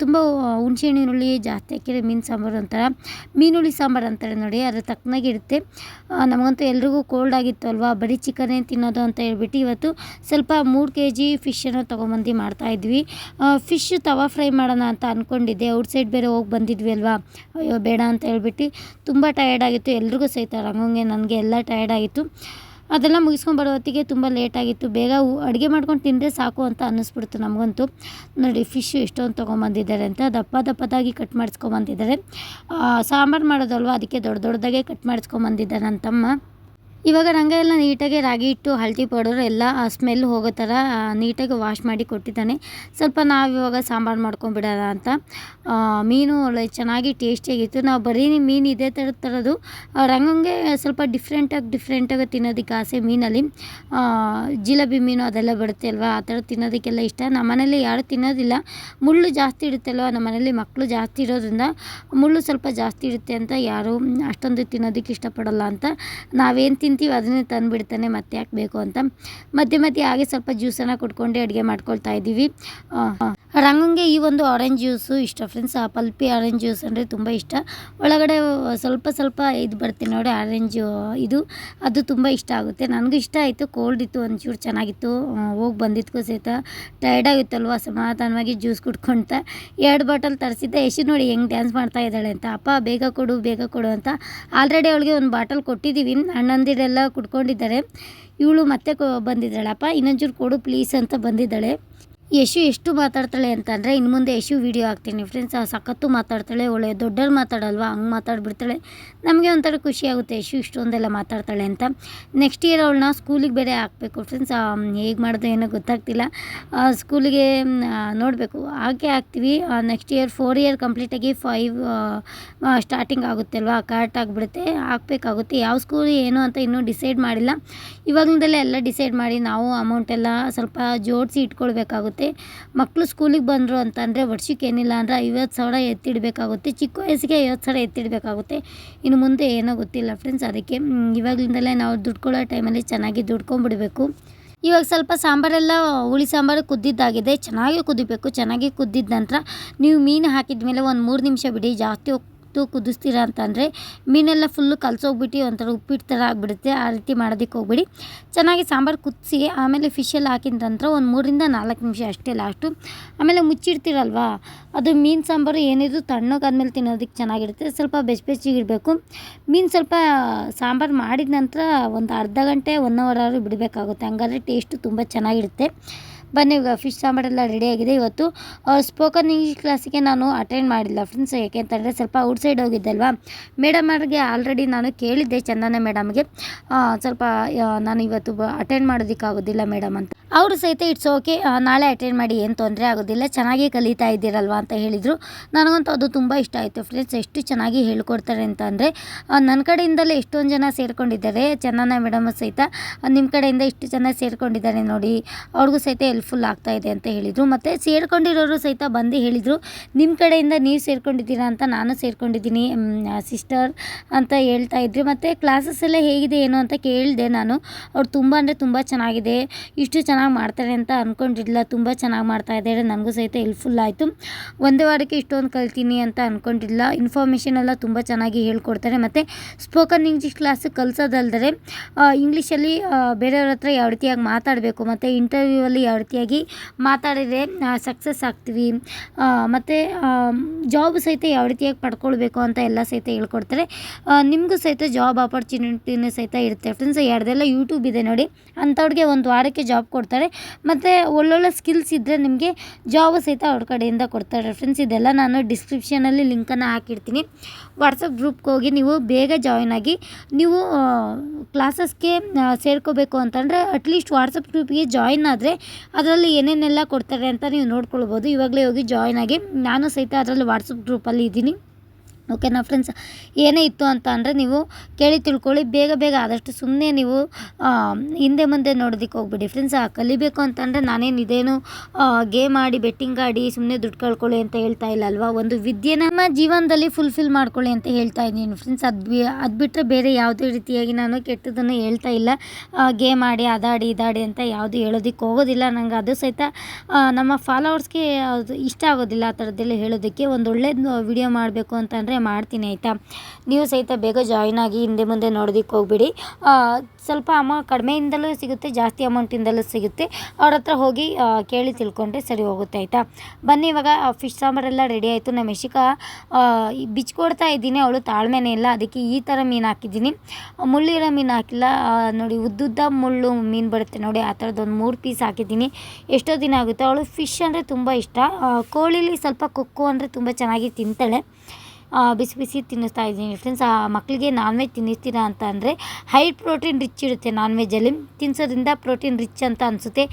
ತುಂಬ ಹುಣಸೆಹಣ್ಣುಳ್ಳಿ ಜಾಸ್ತಿ ಹಾಕಿದರೆ ಮೀನು ಸಾಂಬಾರು ಒಂಥರ ಮೀನುಳ್ಳಿ ಸಾಂಬಾರು ಅಂತಾರೆ ನೋಡಿ, ಅದ್ರ ತಕ್ಕನಾಗಿರುತ್ತೆ. ನಮಗಂತೂ ಎಲ್ರಿಗೂ ಕೋಲ್ಡ್ ಆಗಿತ್ತು ಅಲ್ವಾ, ಬರೀ ಚಿಕನ್ನೇ ತಿನ್ನೋದು ಅಂತ ಹೇಳ್ಬಿಟ್ಟು ಇವತ್ತು ಸ್ವಲ್ಪ 3 kg ಫಿಶನ್ನು ತೊಗೊಂಬಂದು ಮಾಡ್ತಾಯಿದ್ವಿ. ಫಿಶ್ ತವಾ ಫ್ರೈ ಮಾಡೋಣ ಅಂತ ಅಂದ್ಕೊಂಡಿದ್ದೆ. ಔಟ್ಸೈಡ್ ಬೇರೆ ಹೋಗಿ ಬಂದಿದ್ವಿ ಅಲ್ವಾ, ಅಯ್ಯೋ ಬೇಡ ಅಂತ ಹೇಳ್ಬಿಟ್ಟು ತುಂಬ ಟಯರ್ಡ್ ಆಗಿತ್ತು. ಎಲ್ರಿಗೂ ಸಹಿತ ರಂಗಂಗೆ ನನಗೆ ಎಲ್ಲ ಟಯರ್ಡ್ ಆಗಿತ್ತು. ಅದೆಲ್ಲ ಮುಗಿಸ್ಕೊಂಡು ಬರೋ ಹೊತ್ತಿಗೆ ತುಂಬ ಲೇಟ್ ಆಗಿತ್ತು. ಬೇಗ ಅಡುಗೆ ಮಾಡ್ಕೊಂಡು ತಿಂದರೆ ಸಾಕು ಅಂತ ಅನ್ನಿಸ್ಬಿಡ್ತು ನಮಗಂತೂ. ನೋಡಿ ಫಿಶ್ ಎಷ್ಟೊಂದು ತೊಗೊಂಬಂದಿದ್ದಾರೆ ಅಂತ ದಪ್ಪದಾಗಿ ಕಟ್ ಮಾಡಿಸ್ಕೊಂಬಂದಿದ್ದಾರೆ. ಸಾಂಬಾರು ಮಾಡೋದಲ್ವ, ಅದಕ್ಕೆ ದೊಡ್ಡದಾಗೆ ಕಟ್ ಮಾಡಿಸ್ಕೊಂಬಂದಿದ್ದ ನನ್ನ ತಮ್ಮ. ಇವಾಗ ರಂಗ ಎಲ್ಲ ನೀಟಾಗಿ ರಾಗಿ ಹಿಟ್ಟು ಹಳದಿ ಪೌಡರ್ ಎಲ್ಲ ಸ್ಮೆಲ್ ಹೋಗೋ ಥರ ನೀಟಾಗಿ ವಾಶ್ ಮಾಡಿ ಕೊಟ್ಟಿದ್ದಾನೆ. ಸ್ವಲ್ಪ ನಾವಿವಾಗ ಸಾಂಬಾರು ಮಾಡ್ಕೊಂಬಿಡೋಣ ಅಂತ. ಮೀನು ಒಳ್ಳೆ ಚೆನ್ನಾಗಿ ಟೇಸ್ಟಿಯಾಗಿತ್ತು. ನಾವು ಬರೀ ಮೀನು ಇದೇ ತರೋದು. ರಂಗಂಗೆ ಸ್ವಲ್ಪ ಡಿಫ್ರೆಂಟಾಗಿ ತಿನ್ನೋದಕ್ಕೆ ಆಸೆ ಮೀನಲ್ಲಿ. ಜಿಲೇಬಿ ಮೀನು ಅದೆಲ್ಲ ಬರುತ್ತೆ ಅಲ್ವಾ, ಆ ಥರ ತಿನ್ನೋದಕ್ಕೆಲ್ಲ ಇಷ್ಟ. ನಮ್ಮ ಮನೇಲಿ ಯಾರು ತಿನ್ನೋದಿಲ್ಲ, ಮುಳ್ಳು ಜಾಸ್ತಿ ಇರುತ್ತಲ್ವ. ನಮ್ಮ ಮನೇಲಿ ಮಕ್ಕಳು ಜಾಸ್ತಿ ಇರೋದ್ರಿಂದ ಮುಳ್ಳು ಸ್ವಲ್ಪ ಜಾಸ್ತಿ ಇರುತ್ತೆ ಅಂತ ಯಾರು ಅಷ್ಟೊಂದು ತಿನ್ನೋದಕ್ಕೆ ಇಷ್ಟಪಡೋಲ್ಲ ಅಂತ ನಾವೇನು ತಿಂತೀವಿ ಅದನ್ನೇ ತಂದುಬಿಡ್ತಾನೆ, ಮತ್ತೆ ಯಾಕೆ ಬೇಕು ಅಂತ. ಮಧ್ಯೆ ಹಾಗೆ ಸ್ವಲ್ಪ ಜ್ಯೂಸನ್ನು ಕುಡ್ಕೊಂಡು ಅಡುಗೆ ಮಾಡ್ಕೊಳ್ತಾ ಇದ್ದೀವಿ. ರಂಗಂಗೆ ಈ ಒಂದು ಆರೆಂಜ್ ಜ್ಯೂಸು ಇಷ್ಟ ಫ್ರೆಂಡ್ಸ್. ಆ ಪಲ್ಪಿ ಆರೆಂಜ್ ಜ್ಯೂಸ್ ಅಂದರೆ ತುಂಬ ಇಷ್ಟ. ಒಳಗಡೆ ಸ್ವಲ್ಪ ಇದು ಬರುತ್ತೆ ನೋಡಿ ಆರೆಂಜು, ಅದು ತುಂಬ ಇಷ್ಟ ಆಗುತ್ತೆ. ನನಗೂ ಇಷ್ಟ ಆಯಿತು. ಕೋಲ್ಡ್ ಇತ್ತು, ಒಂಚೂರು ಚೆನ್ನಾಗಿತ್ತು. ಹೋಗಿ ಬಂದಿದ್ದಕ್ಕೂ ಸಹಿತ ಟಯರ್ಡ್ ಆಗುತ್ತಲ್ವ, ಸಮಾಧಾನವಾಗಿ ಜ್ಯೂಸ್ ಕುಡ್ಕೊಳ್ತಾ 2 ಬಾಟಲ್ ತರಿಸಿದ್ದೆ. ಯಶು ನೋಡಿ ಹೆಂಗೆ ಡ್ಯಾನ್ಸ್ ಮಾಡ್ತಾ ಇದ್ದಾಳೆ ಅಂತ. ಅಪ್ಪ ಬೇಗ ಕೊಡು ಅಂತ. ಆಲ್ರೆಡಿ ಅವಳಿಗೆ 1 ಬಾಟಲ್ ಕೊಟ್ಟಿದ್ದೀವಿ. ಅಣ್ಣಂದಿರೆಲ್ಲ ಕುಡ್ಕೊಂಡಿದ್ದಾರೆ. ಇವಳು ಮತ್ತೆ ಬಂದಿದ್ದಾಳಪ್ಪ, ಇನ್ನೊಂಚೂರು ಕೊಡು ಪ್ಲೀಸ್ ಅಂತ ಬಂದಿದ್ದಾಳೆ. ಯಶು ಎಷ್ಟು ಮಾತಾಡ್ತಾಳೆ ಅಂತಂದರೆ, ಇನ್ನು ಮುಂದೆ ಯಶು ವೀಡಿಯೋ ಹಾಕ್ತೀನಿ ಫ್ರೆಂಡ್ಸ್. ಸಖತ್ತು ಮಾತಾಡ್ತಾಳೆ, ಒಳ್ಳೆ ದೊಡ್ಡವ್ರು ಮಾತಾಡಲ್ವಾ, ಹಂಗೆ ಮಾತಾಡ್ಬಿಡ್ತಾಳೆ. ನಮಗೆ ಒಂಥರ ಖುಷಿ ಆಗುತ್ತೆ ಯಶು ಇಷ್ಟೊಂದೆಲ್ಲ ಮಾತಾಡ್ತಾಳೆ ಅಂತ. ನೆಕ್ಸ್ಟ್ ಇಯರ್ ಅವಳನ್ನ ಸ್ಕೂಲಿಗೆ ಬೇರೆ ಹಾಕಬೇಕು ಫ್ರೆಂಡ್ಸ್. ಹೇಗೆ ಮಾಡೋದು ಏನೋ ಗೊತ್ತಾಗ್ತಿಲ್ಲ. ಸ್ಕೂಲಿಗೆ ನೋಡಬೇಕು, ಹಾಕ್ತೀವಿ. ನೆಕ್ಸ್ಟ್ ಇಯರ್ 4 ಇಯರ್ ಕಂಪ್ಲೀಟಾಗಿ 5 ಸ್ಟಾರ್ಟಿಂಗ್ ಆಗುತ್ತೆ ಅಲ್ವಾ, ಕರೆಕ್ಟ್ ಆಗಿಬಿಡುತ್ತೆ. ಹಾಕಬೇಕಾಗುತ್ತೆ. ಯಾವ ಸ್ಕೂಲ್ ಏನು ಅಂತ ಇನ್ನೂ ಡಿಸೈಡ್ ಮಾಡಿಲ್ಲ. ಇವಾಗಿಂದಲೇ ಎಲ್ಲ ಡಿಸೈಡ್ ಮಾಡಿ ನಾವು ಅಮೌಂಟೆಲ್ಲ ಸ್ವಲ್ಪ ಜೋಡಿಸಿ ಇಟ್ಕೊಳ್ಬೇಕಾಗುತ್ತೆ. ಮಕ್ಕಳು ಸ್ಕೂಲಿಗೆ ಬಂದರು ಅಂತಂದರೆ ವರ್ಷಕ್ಕೆ ಏನಿಲ್ಲ ಅಂದರೆ 50,000 ಎತ್ತಿಡಬೇಕಾಗುತ್ತೆ. ಚಿಕ್ಕ ವಯಸ್ಸಿಗೆ 50,000 ಎತ್ತಿಡಬೇಕಾಗುತ್ತೆ. ಇನ್ನು ಮುಂದೆ ಏನೋ ಗೊತ್ತಿಲ್ಲ ಫ್ರೆಂಡ್ಸ್. ಅದಕ್ಕೆ ಇವಾಗಲಿಂದಲೇ ನಾವು ದುಡ್ಕೊಳ್ಳೋ ಟೈಮಲ್ಲಿ ಚೆನ್ನಾಗಿ ದುಡ್ಕೊಂಡ್ಬಿಡಬೇಕು. ಇವಾಗ ಸ್ವಲ್ಪ ಸಾಂಬಾರೆಲ್ಲ ಹುಳಿ ಸಾಂಬಾರು ಕುದ್ದಿದ್ದಾಗಿದೆ. ಚೆನ್ನಾಗಿ ಕುದಿಬೇಕು. ಚೆನ್ನಾಗಿ ಕುದ್ದಿದ ನಂತರ ನೀವು ಮೀನು ಹಾಕಿದ ಮೇಲೆ ಒಂದು 3 ನಿಮಿಷ ಬಿಡಿ. ಜಾಸ್ತಿ ಕುದಿಸ್ತೀರಾ ಅಂತಂದರೆ ಮೀನೆಲ್ಲ ಫುಲ್ಲು ಕಲಸೋಗ್ಬಿಟ್ಟು ಒಂಥರ ಉಪ್ಪಿಟ್ಟು ಥರ ಆಗಿಬಿಡುತ್ತೆ. ಆ ರೀತಿ ಮಾಡೋದಕ್ಕೆ ಹೋಗ್ಬಿಡಿ. ಚೆನ್ನಾಗಿ ಸಾಂಬಾರು ಕುದಿಸಿ ಆಮೇಲೆ ಫಿಶೆಲ್ಲ ಹಾಕಿದ ನಂತರ ಒಂದು 3 ರಿಂದ 4 ನಿಮಿಷ ಅಷ್ಟೇ ಲಾಸ್ಟು. ಆಮೇಲೆ ಮುಚ್ಚಿಡ್ತೀರಲ್ವಾ, ಅದು ಮೀನು ಸಾಂಬಾರು ಏನಿದ್ರು ತಣ್ಣಗಾದ್ಮೇಲೆ ತಿನ್ನೋದಕ್ಕೆ ಚೆನ್ನಾಗಿರುತ್ತೆ. ಸ್ವಲ್ಪ ಬೆಚ್ಚಗಿರಬೇಕು. ಮೀನು ಸ್ವಲ್ಪ ಸಾಂಬಾರು ಮಾಡಿದ ನಂತರ ಒಂದು ಅರ್ಧ ಗಂಟೆ 1 ಅವರ್ ಆದರೂ ಬಿಡಬೇಕಾಗುತ್ತೆ. ಹಂಗಾದ್ರೆ ಟೇಸ್ಟು ತುಂಬ ಚೆನ್ನಾಗಿರುತ್ತೆ. ಬನ್ನಿ, ಇವಾಗ ಫಿಶ್ ಸಾಂಬಾರೆಲ್ಲ ರೆಡಿಯಾಗಿದೆ. ಇವತ್ತು ಸ್ಪೋಕನ್ ಇಂಗ್ಲೀಷ್ ಕ್ಲಾಸಿಗೆ ನಾನು ಅಟೆಂಡ್ ಮಾಡಿಲ್ಲ ಫ್ರೆಂಡ್ಸ್. ಯಾಕೆಂತಂದರೆ ಸ್ವಲ್ಪ ಔಟ್ಸೈಡ್ ಹೋಗಿದ್ದಲ್ವಾ. ಮೇಡಮ್ ಅವ್ರಿಗೆ ಆಲ್ರೆಡಿ ನಾನು ಕೇಳಿದ್ದೆ, ಚಂದನ ಮೇಡಮ್ಗೆ, ಸ್ವಲ್ಪ ನಾನು ಇವತ್ತು ಅಟೆಂಡ್ ಮಾಡೋದಕ್ಕಾಗೋದಿಲ್ಲ ಮೇಡಮ್ ಅಂತ. ಅವರು ಸಹಿತ ಇಟ್ಸ್ ಓಕೆ, ನಾಳೆ ಅಟೆಂಡ್ ಮಾಡಿ, ಏನು ತೊಂದರೆ ಆಗೋದಿಲ್ಲ, ಚೆನ್ನಾಗಿ ಕಲಿತಾ ಇದ್ದೀರಲ್ವ ಅಂತ ಹೇಳಿದರು. ನನಗಂತೂ ಅದು ತುಂಬ ಇಷ್ಟ ಆಯಿತು ಫ್ರೆಂಡ್ಸ್. ಎಷ್ಟು ಚೆನ್ನಾಗಿ ಹೇಳ್ಕೊಡ್ತಾರೆ ಅಂತ ಅಂದರೆ, ನನ್ನ ಕಡೆಯಿಂದಲೇ ಎಷ್ಟೊಂದು ಜನ ಸೇರಿಕೊಂಡಿದ್ದಾರೆ. ಚಂದನ ಮೇಡಮ್ ಸಹಿತ ನಿಮ್ಮ ಕಡೆಯಿಂದ ಇಷ್ಟು ಜನ ಸೇರಿಕೊಂಡಿದ್ದಾರೆ ನೋಡಿ, ಅವ್ರಿಗೂ ಸಹಿತ ಹೆಲ್ಪ್ಫುಲ್ ಆಗ್ತಾಯಿದೆ ಅಂತ ಹೇಳಿದರು. ಮತ್ತು ಸೇರ್ಕೊಂಡಿರೋರು ಸಹಿತ ಬಂದು ಹೇಳಿದರು, ನಿಮ್ಮ ಕಡೆಯಿಂದ ನೀವು ಸೇರ್ಕೊಂಡಿದ್ದೀರಾ ಅಂತ. ನಾನು ಸೇರ್ಕೊಂಡಿದ್ದೀನಿ ಸಿಸ್ಟರ್ ಅಂತ ಹೇಳ್ತಾ ಇದ್ರಿ. ಮತ್ತು ಕ್ಲಾಸಸ್ ಎಲ್ಲ ಹೇಗಿದೆ ಏನು ಅಂತ ಕೇಳಿದೆ ನಾನು. ಅವ್ರು ತುಂಬ ಅಂದರೆ ತುಂಬ ಚೆನ್ನಾಗಿದೆ, ಇಷ್ಟು ಚೆನ್ನಾಗಿ ಮಾಡ್ತಾರೆ ಅಂತ ಅಂದ್ಕೊಂಡಿರಲಿಲ್ಲ. ತುಂಬ ಚೆನ್ನಾಗಿ ಮಾಡ್ತಾ ಇದ್ದಾರೆ. ನನಗೂ ಸಹಿತ ಹೆಲ್ಪ್ಫುಲ್ ಆಯಿತು. ಒಂದೇ ವಾರಕ್ಕೆ ಇಷ್ಟೊಂದು ಕಲ್ತೀನಿ ಅಂತ ಅಂದ್ಕೊಂಡಿರಲಿಲ್ಲ. ಇನ್ಫಾರ್ಮೇಷನ್ ಎಲ್ಲ ತುಂಬ ಚೆನ್ನಾಗಿ ಹೇಳ್ಕೊಡ್ತಾರೆ. ಮತ್ತು ಸ್ಪೋಕನ್ ಇಂಗ್ಲೀಷ್ ಕ್ಲಾಸ್ ಕಲಿಸೋದಲ್ದರೆ ಇಂಗ್ಲೀಷಲ್ಲಿ ಬೇರೆಯವ್ರ ಹತ್ರ ಯಾವ ರೀತಿಯಾಗಿ ಮಾತಾಡಬೇಕು, ಮತ್ತು ಇಂಟರ್ವ್ಯೂ ಅಲ್ಲಿ ಯಾವ ರೀತಿಯಾಗಿ ಮಾತಾಡಿದರೆ ಸಕ್ಸಸ್ ಆಗ್ತೀವಿ, ಮತ್ತು ಜಾಬ್ ಸಹಿತ ಯಾವ ರೀತಿಯಾಗಿ ಪಡ್ಕೊಳ್ಬೇಕು ಅಂತ ಎಲ್ಲ ಸಹಿತ ಹೇಳ್ಕೊಡ್ತಾರೆ. ನಿಮಗೂ ಸಹಿತ ಜಾಬ್ ಆಪರ್ಚುನಿಟಿನೂ ಸಹಿತ ಇರುತ್ತೆ ಫ್ರೆಂಡ್ಸ್. ಎರಡೆಲ್ಲ ಯೂಟ್ಯೂಬ್ ಇದೆ ನೋಡಿ, ಅಂಥವ್ರಿಗೆ 1 ವಾರಕ್ಕೆ ಜಾಬ್ ಕೊಡ್ತಾರೆ. ಮತ್ತು ಒಳ್ಳೊಳ್ಳೆ ಸ್ಕಿಲ್ಸ್ ಇದ್ದರೆ ನಿಮಗೆ ಜಾಬ್ ಸಹಿತ ಅವ್ರ ಕಡೆಯಿಂದ ಕೊಡ್ತಾರೆ ಫ್ರೆಂಡ್ಸ್. ಇದೆಲ್ಲ ನಾನು ಡಿಸ್ಕ್ರಿಪ್ಷನಲ್ಲಿ ಲಿಂಕನ್ನು ಹಾಕಿರ್ತೀನಿ. ವಾಟ್ಸಪ್ ಗ್ರೂಪ್ಗೆ ಹೋಗಿ ನೀವು ಬೇಗ ಜಾಯಿನ್ ಆಗಿ, ನೀವು ಕ್ಲಾಸಸ್ಗೆ ಸೇರ್ಕೋಬೇಕು ಅಂತಂದರೆ ಅಟ್ಲೀಸ್ಟ್ ವಾಟ್ಸಪ್ ಗ್ರೂಪಿಗೆ ಜಾಯಿನ್ ಆದರೆ ಅದರಲ್ಲಿ ಏನೇನೆಲ್ಲ ಕೊಡ್ತಾರೆ ಅಂತ ನೀವು ನೋಡ್ಕೊಳ್ಬೋದು. ಇವಾಗಲೇ ಹೋಗಿ ಜಾಯಿನ್ ಆಗಿ, ನಾನು ಸಹಿತ ಅದರಲ್ಲಿ ವಾಟ್ಸಪ್ ಗ್ರೂಪಲ್ಲಿ ಇದ್ದೀನಿ. ಓಕೆನಾ ಫ್ರೆಂಡ್ಸ್. ಏನೇ ಇತ್ತು ಅಂತ ಅಂದರೆ ನೀವು ಕೇಳಿ ತಿಳ್ಕೊಳ್ಳಿ, ಬೇಗ ಬೇಗ ಆದಷ್ಟು ಸುಮ್ಮನೆ ನೀವು ಹಿಂದೆ ಮುಂದೆ ನೋಡೋದಕ್ಕೆ ಹೋಗ್ಬಿಡಿ ಫ್ರೆಂಡ್ಸ್. ಕಲಿಬೇಕು ಅಂತಂದರೆ ನಾನೇನು ಇದೇನು ಗೇಮ್ ಆಡಿ ಬೆಟ್ಟಿಂಗ್ ಆಡಿ ಸುಮ್ಮನೆ ದುಡ್ಡು ಕಳ್ಕೊಳ್ಳಿ ಅಂತ ಹೇಳ್ತಾ ಇಲ್ಲ ಅಲ್ವಾ. ಒಂದು ವಿದ್ಯೆ ನಮ್ಮ ಜೀವನದಲ್ಲಿ ಫುಲ್ಫಿಲ್ ಮಾಡ್ಕೊಳ್ಳಿ ಅಂತ ಹೇಳ್ತಾ ಇದ್ದೀನಿ ಫ್ರೆಂಡ್ಸ್. ಅದು ಬಿಟ್ಟರೆ ಬೇರೆ ಯಾವುದೇ ರೀತಿಯಾಗಿ ನಾನು ಕೆಟ್ಟದನ್ನು ಹೇಳ್ತಾ ಇಲ್ಲ. ಗೇಮ್ ಆಡಿ ಅದಾಡಿ ಇದಾಡಿ ಅಂತ ಯಾವುದು ಹೇಳೋದಕ್ಕೆ ಹೋಗೋದಿಲ್ಲ. ನಂಗೆ ಅದು ಸಹಿತ ನಮ್ಮ ಫಾಲೋವರ್ಸ್ಗೆ ಅದು ಇಷ್ಟ ಆಗೋದಿಲ್ಲ ಆ ಥರದ್ದೆಲ್ಲ ಹೇಳೋದಕ್ಕೆ. ಒಂದು ಒಳ್ಳೇದು ವಿಡಿಯೋ ಮಾಡಬೇಕು ಅಂತಂದರೆ ಮಾಡ್ತೀನಿ ಆಯಿತಾ. ನೀವು ಸಹಿತ ಬೇಗ ಜಾಯ್ನ್ ಆಗಿ ಹಿಂದೆ ಮುಂದೆ ನೋಡೋದಕ್ಕೆ ಹೋಗ್ಬಿಡಿ. ಸ್ವಲ್ಪ ಕಡಿಮೆಯಿಂದಲೂ ಸಿಗುತ್ತೆ, ಜಾಸ್ತಿ ಅಮೌಂಟಿಂದಲೂ ಸಿಗುತ್ತೆ. ಅವ್ರ ಹತ್ರ ಹೋಗಿ ಕೇಳಿ ತಿಳ್ಕೊಂಡ್ರೆ ಸರಿ ಹೋಗುತ್ತೆ ಆಯಿತಾ. ಬನ್ನಿ, ಇವಾಗ ಫಿಶ್ ಸಾಂಬಾರೆಲ್ಲ ರೆಡಿ ಆಯಿತು. ನಮ್ಮ ಮೆಷಿಕಾ ಬಿಚ್ಕೊಡ್ತಾ ಇದ್ದೀನಿ, ಅವಳು ತಾಳ್ಮೆನೇ ಇಲ್ಲ. ಅದಕ್ಕೆ ಈ ಥರ ಮೀನು ಹಾಕಿದ್ದೀನಿ, ಮುಳ್ಳಿರೋ ಮೀನು ಹಾಕಿಲ್ಲ. ನೋಡಿ ಉದ್ದುದ್ದ ಮುಳ್ಳು ಮೀನು ಬರುತ್ತೆ ನೋಡಿ, ಆ ಥರದ್ದು ಒಂದು 3 ಪೀಸ್ ಹಾಕಿದ್ದೀನಿ. ಎಷ್ಟೋ ದಿನ ಆಗುತ್ತೆ. ಅವಳು ಫಿಶ್ ಅಂದರೆ ತುಂಬ ಇಷ್ಟ. ಕೋಳಿಲಿ ಸ್ವಲ್ಪ ಕೊಕ್ಕು ಅಂದರೆ ತುಂಬ ಚೆನ್ನಾಗಿ ತಿಂತಾಳೆ. ಬಿಸಿ ಬಿಸಿ ತಿನ್ನಿಸ್ತಾ ಇದ್ದೀನಿ ಫ್ರೆಂಡ್ಸ್. ಮಕ್ಕಳಿಗೆ ನಾನ್ ವೆಜ್ ತಿನ್ನಿಸ್ತೀರಾ ಅಂತ ಅಂದರೆ ಹೈ ಪ್ರೋಟೀನ್ ರಿಚ್ ಇರುತ್ತೆ. ನಾನ್ ವೆಜ್ಜಲ್ಲಿ ತಿನ್ನಿಸೋದ್ರಿಂದ ಪ್ರೋಟೀನ್ ರಿಚ್ ಅಂತ ಅನಿಸುತ್ತೆ.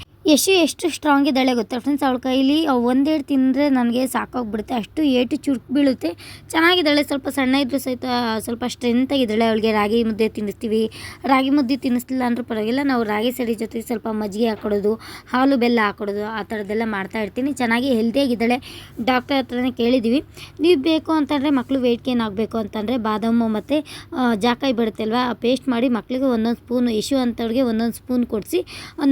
ಎಷ್ಟು ಸ್ಟ್ರಾಂಗ್ ಇದ್ದಾಳೆ ಗೊತ್ತಾ ಫ್ರೆಂಡ್ಸ್. ಅವಳ ಕೈಲಿ ಒಂದೆರಡು ತಿಂದರೆ ನನಗೆ ಸಾಕಾಗ್ಬಿಡುತ್ತೆ, ಅಷ್ಟು ಏಟು ಚುರುಕು ಬೀಳುತ್ತೆ. ಚೆನ್ನಾಗಿದ್ದಾಳೆ, ಸ್ವಲ್ಪ ಸಣ್ಣ ಇದ್ದರೂ ಸಹಿತ ಸ್ವಲ್ಪ ಸ್ಟ್ರೆಂತಾಗಿದ್ದಾಳೆ. ಅವಳಿಗೆ ರಾಗಿ ಮುದ್ದೆ ತಿನ್ನಿಸ್ತೀವಿ. ರಾಗಿ ಮುದ್ದೆ ತಿನ್ನಿಸ್ಲಿಲ್ಲ ಅಂದರೂ ಪರವಾಗಿಲ್ಲ, ನಾವು ರಾಗಿ ಸರಿ ಜೊತೆ ಸ್ವಲ್ಪ ಮಜ್ಜಿಗೆ ಹಾಕ್ಕೊಡೋದು, ಹಾಲು ಬೆಲ್ಲ ಹಾಕ್ಕೊಡೋದು, ಆ ಥರದ್ದೆಲ್ಲ ಮಾಡ್ತಾಯಿರ್ತೀನಿ. ಚೆನ್ನಾಗಿ ಹೆಲ್ದಿಯಾಗಿದ್ದಾಳೆ. ಡಾಕ್ಟರ್ ಹತ್ರನೇ ಕೇಳಿದ್ದೀವಿ. ನೀವು ಬೇಕು ಅಂತಂದರೆ ಮಕ್ಕಳು ವೆಯ್ಟ್ ಗೇನ್ ಆಗಬೇಕು ಅಂತಂದರೆ ಬಾದಾಮು ಮತ್ತು ಜಾಕಾಯಿ ಬರುತ್ತೆ ಅಲ್ವಾ, ಪೇಸ್ಟ್ ಮಾಡಿ ಮಕ್ಕಳಿಗೆ ಒಂದೊಂದು ಸ್ಪೂನು, ಇಶ್ಯೂ ಅಂಥವ್ರಿಗೆ ಒಂದೊಂದು ಸ್ಪೂನ್ ಕೊಡಿಸಿ,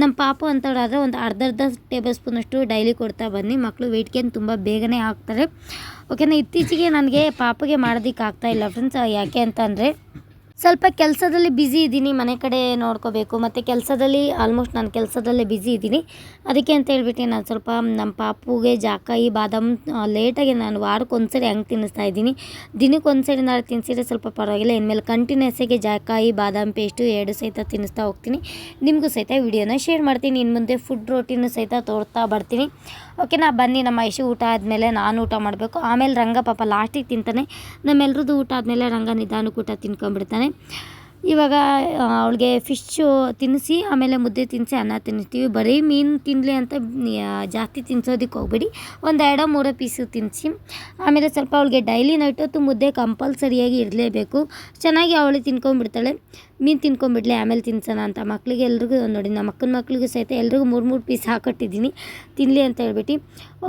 ನಮ್ಮ ಪಾಪು ಅಂಥವ್ರಾದರೆ ಒಂದು ಅರ್ಧ ಟೇಬಲ್ ಸ್ಪೂನಷ್ಟು ಡೈಲಿ ಕೊಡ್ತಾ ಬನ್ನಿ. ಮಕ್ಕಳು ವೆಯ್ಟ್ ಗೇನ್ ತುಂಬ ಬೇಗನೆ ಆಗ್ತಾರೆ. ಓಕೆನಾ. ಇತ್ತೀಚೆಗೆ ನನಗೆ ಪಾಪಗೆ ಮಾಡೋದಕ್ಕೆ ಆಗ್ತಾಯಿಲ್ಲ ಫ್ರೆಂಡ್ಸ್. ಯಾಕೆ ಅಂತ ಅಂದರೆ ಸ್ವಲ್ಪ ಕೆಲಸದಲ್ಲಿ ಬ್ಯುಸಿ ಇದ್ದೀನಿ, ಮನೆ ಕಡೆ ನೋಡ್ಕೋಬೇಕು, ಮತ್ತು ಕೆಲಸದಲ್ಲಿ ಆಲ್ಮೋಸ್ಟ್ ನಾನು ಕೆಲಸದಲ್ಲೇ ಬ್ಯುಸಿ ಇದ್ದೀನಿ. ಅದಕ್ಕೆ ಅಂತ ಹೇಳ್ಬಿಟ್ಟು ನಾನು ಸ್ವಲ್ಪ ನಮ್ಮ ಪಾಪುಗೆ ಜಾಕಾಯಿ ಬಾದಾಮ್ ಲೇಟಾಗಿ ನಾನು ವಾರಕ್ಕೊಂದ್ಸರಿ ಹಂಗೆ ತಿನ್ನಿಸ್ತಾ ಇದ್ದೀನಿ. ದಿನಕ್ಕೊಂದ್ಸರಿ ನಾನು ತಿನ್ನಿಸಿದ್ರೆ ಸ್ವಲ್ಪ ಪರವಾಗಿಲ್ಲ. ಇನ್ಮೇಲೆ ಕಂಟಿನ್ಯೂಸ್ಸಾಗಿ ಜಾಕಾಯಿ ಬಾದಾಮ್ ಪೇಸ್ಟು 2 ಸಹಿತ ತಿನ್ನಿಸ್ತಾ ಹೋಗ್ತೀನಿ. ನಿಮಗೂ ಸಹಿತ ವಿಡಿಯೋನ ಶೇರ್ ಮಾಡ್ತೀನಿ. ಇನ್ನು ಮುಂದೆ ಫುಡ್ ರೋಟೀನು ಸಹಿತ ತೋರ್ತಾ ಬರ್ತೀನಿ. ಓಕೆನಾ. ಬನ್ನಿ, ನಮ್ಮ ಐಶು ಊಟ ಆದಮೇಲೆ ನಾನು ಊಟ ಮಾಡಬೇಕು. ಆಮೇಲೆ ರಂಗ ಪಾಪ ಲಾಸ್ಟಿಗೆ ತಿಂತಾನೆ. ನಮ್ಮೆಲ್ಲರದ್ದು ಊಟ ಆದಮೇಲೆ ರಂಗ ನಿಧಾನಕ್ಕೆ ಊಟ ತಿನ್ಕೊಂಡ್ಬಿಡ್ತಾನೆ. ಇವಾಗ ಅವಳಿಗೆ ಫಿಶ್ಶು ತಿನ್ನಿಸಿ ಆಮೇಲೆ ಮುದ್ದೆ ತಿನ್ನಿಸಿ ಅನ್ನ ತಿನ್ನಿಸ್ತೀವಿ. ಬರೀ ಮೀನು ತಿನ್ನಲಿ ಅಂತ ಜಾಸ್ತಿ ತಿನ್ನಿಸೋದಕ್ಕೆ ಹೋಗ್ಬೇಡಿ, ಒಂದು 2-3 ಪೀಸು ತಿನ್ನಿಸಿ. ಆಮೇಲೆ ಸ್ವಲ್ಪ ಅವಳಿಗೆ ಡೈಲಿ ನೈಟ್ ಹೊತ್ತು ಮುದ್ದೆ ಕಂಪಲ್ಸರಿಯಾಗಿ ಇರಲೇಬೇಕು. ಚೆನ್ನಾಗಿ ಅವಳು ತಿನ್ಕೊಂಡ್ಬಿಡ್ತಾಳೆ. ಮೀನು ತಿನ್ಕೊಂಡ್ಬಿಡ್ಲಿ ಆಮೇಲೆ ತಿನ್ಸೋಣ ಅಂತ ಮಕ್ಕಳಿಗೆ ಎಲ್ರಿಗೂ ನೋಡಿ, ನಮ್ಮ ಅಕ್ಕನ ಮಕ್ಕಳಿಗೂ ಸಹಿತ ಎಲ್ರಿಗೂ 3-3 ಪೀಸ್ ಹಾಕೊಟ್ಟಿದ್ದೀನಿ ತಿನ್ನಲಿ ಅಂತ ಹೇಳ್ಬಿಟ್ಟು.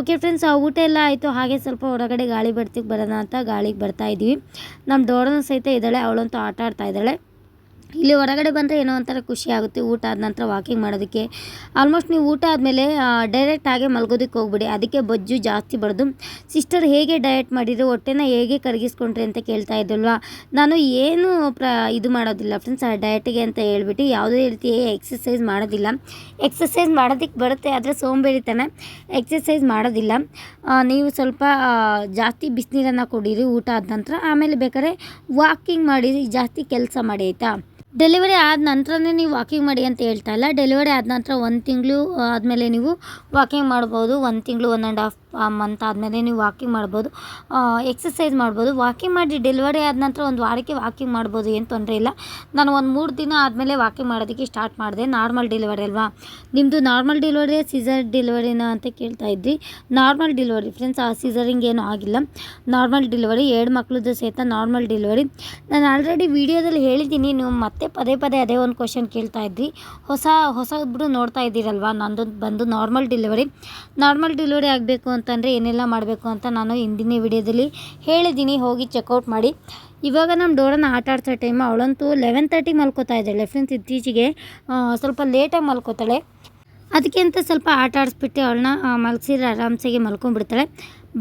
ಓಕೆ ಫ್ರೆಂಡ್ಸ್, ಊಟ ಎಲ್ಲ ಆಯಿತು. ಹಾಗೆ ಸ್ವಲ್ಪ ಹೊರಗಡೆ ಗಾಳಿ ಬಡ್ತಿಗೆ ಬರೋಣ ಅಂತ ಗಾಳಿಗೆ ಬರ್ತಾಯಿದ್ದೀವಿ. ನಮ್ಮ ಡೋರನ ಸಹಿತ ಇದ್ದಾಳೆ, ಅವಳಂತೂ ಆಟ ಆಡ್ತಾ ಇದ್ದಾಳೆ. ಇಲ್ಲಿ ಹೊರಗಡೆ ಬಂದರೆ ಏನೋ ಒಂಥರ ಖುಷಿ ಆಗುತ್ತೆ. ಊಟ ಆದ ನಂತರ ವಾಕಿಂಗ್ ಮಾಡೋದಕ್ಕೆ. ಆಲ್ಮೋಸ್ಟ್ ನೀವು ಊಟ ಆದಮೇಲೆ ಡೈರೆಕ್ಟ್ ಹಾಗೆ ಮಲ್ಗೋದಕ್ಕೆ ಹೋಗ್ಬಿಡಿ, ಅದಕ್ಕೆ ಬೊಜ್ಜು ಜಾಸ್ತಿ ಬರೋದು. ಸಿಸ್ಟರ್ ಹೇಗೆ ಡಯಟ್ ಮಾಡಿದ್ರು, ಹೊಟ್ಟೆನ ಹೇಗೆ ಕರಗಿಸ್ಕೊಂಡ್ರಿ ಅಂತ ಕೇಳ್ತಾ ಇದ್ದಲ್ವಾ. ನಾನು ಏನು ಇದು ಮಾಡೋದಿಲ್ಲ ಫ್ರೆಂಡ್ಸ್ ಡಯಟಿಗೆ ಅಂತ ಹೇಳ್ಬಿಟ್ಟು, ಯಾವುದೇ ರೀತಿ ಎಕ್ಸಸೈಸ್ ಮಾಡೋದಿಲ್ಲ. ಎಕ್ಸಸೈಸ್ ಮಾಡೋದಕ್ಕೆ ಬರುತ್ತೆ, ಆದರೆ ಸೋಂಬೇರಿತನ, ಎಕ್ಸಸೈಸ್ ಮಾಡೋದಿಲ್ಲ. ನೀವು ಸ್ವಲ್ಪ ಜಾಸ್ತಿ ಬಿಸಿನೀರನ್ನು ಕುಡೀರಿ ಊಟ ಆದ ನಂತರ. ಆಮೇಲೆ ಬೇಕಾದ್ರೆ ವಾಕಿಂಗ್ ಮಾಡಿ, ಜಾಸ್ತಿ ಕೆಲಸ ಮಾಡಿ ಆಯಿತಾ. ಡೆಲಿವರಿ ಆದ ನಂತರನೇ ನೀವು ವಾಕಿಂಗ್ ಮಾಡಿ ಅಂತ ಹೇಳ್ತಾ ಇಲ್ಲ. ಡೆಲಿವರಿ ಆದ ನಂತರ 1 ತಿಂಗಳು ಆದಮೇಲೆ ನೀವು ವಾಕಿಂಗ್ ಮಾಡ್ಬೋದು. 1 ತಿಂಗಳು 1.5 ಮಂತ್ ಆದಮೇಲೆ ನೀವು ವಾಕಿಂಗ್ ಮಾಡ್ಬೋದು, ಎಕ್ಸಸೈಸ್ ಮಾಡ್ಬೋದು. ವಾಕಿಂಗ್ ಮಾಡಿ ಡೆಲಿವರಿ ಆದ ನಂತರ 1 ವಾರಕ್ಕೆ ವಾಕಿಂಗ್ ಮಾಡ್ಬೋದು, ಏನು ತೊಂದರೆ ಇಲ್ಲ. ನಾನು ಒಂದು 3 ದಿನ ಆದಮೇಲೆ ವಾಕಿಂಗ್ ಮಾಡೋದಕ್ಕೆ ಸ್ಟಾರ್ಟ್ ಮಾಡಿದೆ. ನಾರ್ಮಲ್ ಡೆಲಿವರಿ ಅಲ್ವಾ. ನಿಮ್ಮದು ನಾರ್ಮಲ್ ಡೆಲಿವರಿ ಸೀಸರ್ ಡೆಲಿವರಿನ ಅಂತ ಕೇಳ್ತಾ ಇದ್ರಿ. ನಾರ್ಮಲ್ ಡೆಲಿವರಿ ಫ್ರೆಂಡ್ಸ್, ಸೀಸರಿಂಗ್ ಏನೂ ಆಗಿಲ್ಲ. ನಾರ್ಮಲ್ ಡೆಲಿವರಿ, 2 ಮಕ್ಕಳದ್ದು ಸಹಿತ ನಾರ್ಮಲ್ ಡೆಲಿವರಿ. ನಾನು ಆಲ್ರೆಡಿ ವೀಡಿಯೋದಲ್ಲಿ ಹೇಳಿದ್ದೀನಿ. ನೀವು ಮತ್ತೆ ಪದೇ ಅದೇ ಒಂದು ಕ್ವಶನ್ ಕೇಳ್ತಾ ಇದ್ರಿ. ಹೊಸಬ್ರು ನೋಡ್ತಾ ಇದ್ದೀರಲ್ವ. ನಂದು ಬಂದು ನಾರ್ಮಲ್ ಡೆಲಿವರಿ ಆಗಬೇಕು ಅಂತಂದರೆ ಏನೆಲ್ಲ ಮಾಡಬೇಕು ಅಂತ ನಾನು ಹಿಂದಿನ ವಿಡಿಯೋದಲ್ಲಿ ಹೇಳಿದ್ದೀನಿ, ಹೋಗಿ ಚೆಕ್ಔಟ್ ಮಾಡಿ. ಇವಾಗ ನಮ್ಮ ಡೋರನ್ನು ಆಟ ಆಡ್ಸೋ ಟೈಮ್, ಅವಳಂತೂ 11:30 ಮಲ್ಕೋತಾ ಇದ್ದಾಳೆ ಫ್ರೆಂಡ್ಸ್. ಇತ್ತೀಚೆಗೆ ಸ್ವಲ್ಪ ಲೇಟಾಗಿ ಮಲ್ಕೋತಾಳೆ. ಅದಕ್ಕೆ ಅಂತ ಸ್ವಲ್ಪ ಆಟ ಆಡಿಸ್ಬಿಟ್ಟು ಅವಳನ್ನ ಮಲಗಿಸಿದ್ರೆ ಆರಾಮ್ಸಾಗಿ ಮಲ್ಕೊಂಡ್ಬಿಡ್ತಾಳೆ.